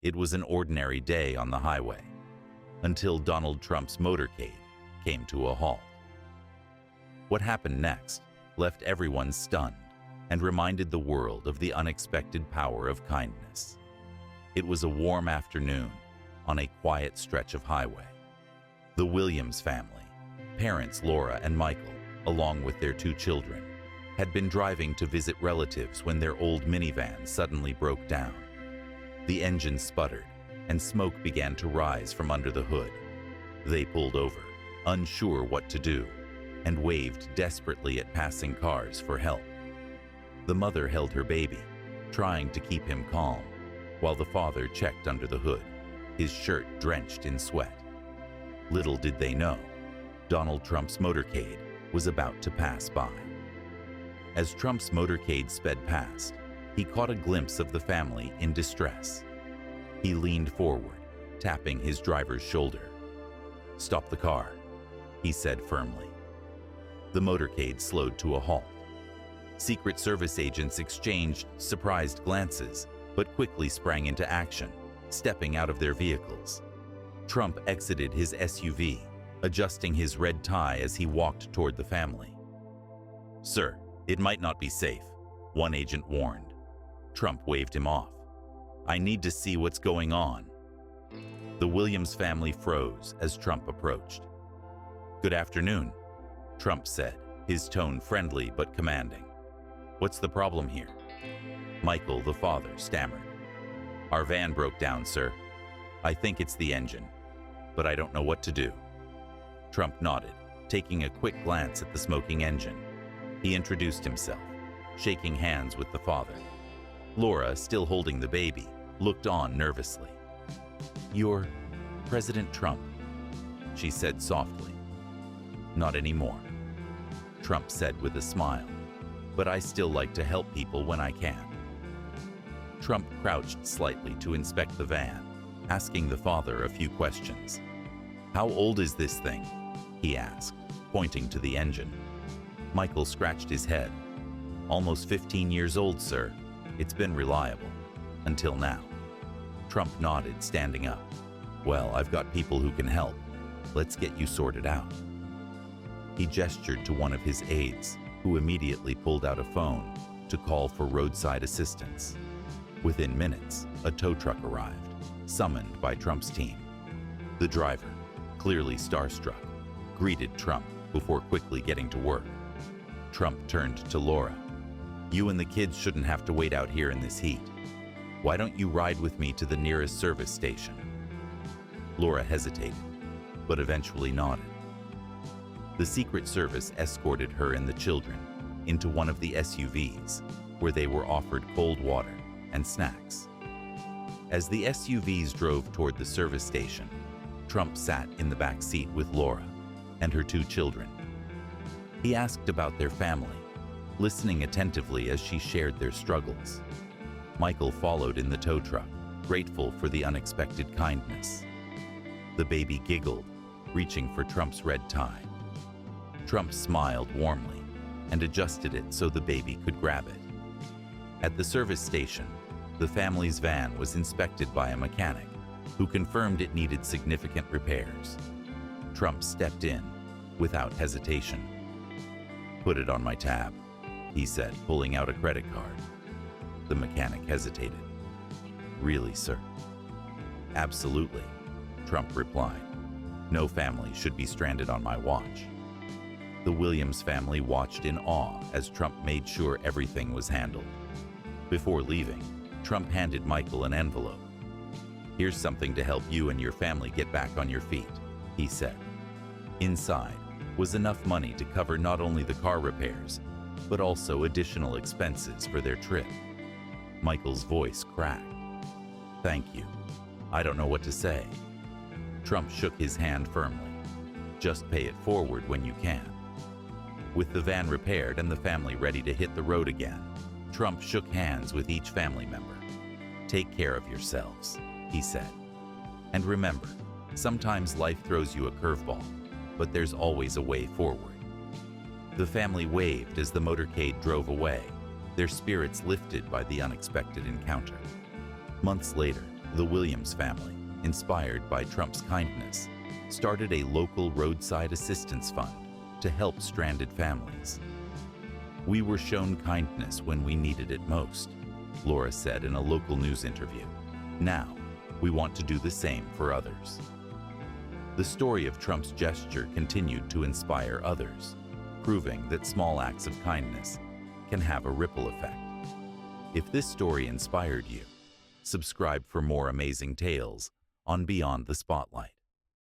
It was an ordinary day on the highway, until Donald Trump's motorcade came to a halt. What happened next left everyone stunned and reminded the world of the unexpected power of kindness. It was a warm afternoon on a quiet stretch of highway. The Williams family, parents Laura and Michael, along with their 2 children, had been driving to visit relatives when their old minivan suddenly broke down. The engine sputtered, and smoke began to rise from under the hood. They pulled over, unsure what to do, and waved desperately at passing cars for help. The mother held her baby, trying to keep him calm, while the father checked under the hood, his shirt drenched in sweat. Little did they know, Donald Trump's motorcade was about to pass by. As Trump's motorcade sped past, he caught a glimpse of the family in distress. He leaned forward, tapping his driver's shoulder. "Stop the car," he said firmly. The motorcade slowed to a halt. Secret Service agents exchanged surprised glances, but quickly sprang into action, stepping out of their vehicles. Trump exited his SUV, adjusting his red tie as he walked toward the family. "Sir, it might not be safe," one agent warned. Trump waved him off. "I need to see what's going on." The Williams family froze as Trump approached. "Good afternoon," Trump said, his tone friendly but commanding. "What's the problem here?" Michael, the father, stammered. "Our van broke down, sir. I think it's the engine, but I don't know what to do." Trump nodded, taking a quick glance at the smoking engine. He introduced himself, shaking hands with the father. Laura, still holding the baby, looked on nervously. "You're President Trump," she said softly. "Not anymore," Trump said with a smile, "but I still like to help people when I can." Trump crouched slightly to inspect the van, asking the father a few questions. "How old is this thing?" he asked, pointing to the engine. Michael scratched his head. "Almost 15 years old, sir. It's been reliable. Until now." Trump nodded, standing up. "Well, I've got people who can help. Let's get you sorted out." He gestured to one of his aides, who immediately pulled out a phone to call for roadside assistance. Within minutes, a tow truck arrived, summoned by Trump's team. The driver, clearly starstruck, greeted Trump before quickly getting to work. Trump turned to Laura. "You and the kids shouldn't have to wait out here in this heat. Why don't you ride with me to the nearest service station?" Laura hesitated, but eventually nodded. The Secret Service escorted her and the children into one of the SUVs, where they were offered cold water and snacks. As the SUVs drove toward the service station, Trump sat in the back seat with Laura and her 2 children. He asked about their family, listening attentively as she shared their struggles. Michael followed in the tow truck, grateful for the unexpected kindness. The baby giggled, reaching for Trump's red tie. Trump smiled warmly and adjusted it so the baby could grab it. At the service station, the family's van was inspected by a mechanic who confirmed it needed significant repairs. Trump stepped in without hesitation. "Put it on my tab," he said, pulling out a credit card. The mechanic hesitated. "Really, sir?" "Absolutely," Trump replied. "No family should be stranded on my watch." The Williams family watched in awe as Trump made sure everything was handled. Before leaving, Trump handed Michael an envelope. "Here's something to help you and your family get back on your feet," he said. Inside was enough money to cover not only the car repairs, but also additional expenses for their trip. Michael's voice cracked. "Thank you. I don't know what to say." Trump shook his hand firmly. "Just pay it forward when you can." With the van repaired and the family ready to hit the road again, Trump shook hands with each family member. "Take care of yourselves," he said. "And remember, sometimes life throws you a curveball, but there's always a way forward." The family waved as the motorcade drove away, their spirits lifted by the unexpected encounter. Months later, The Williams family, inspired by Trump's kindness, started a local roadside assistance fund to help stranded families. "We were shown kindness when we needed it most," Laura said in a local news interview. "Now, we want to do the same for others." The story of Trump's gesture continued to inspire others, proving that small acts of kindness can have a ripple effect. If this story inspired you, subscribe for more amazing tales on Beyond the Spotlight.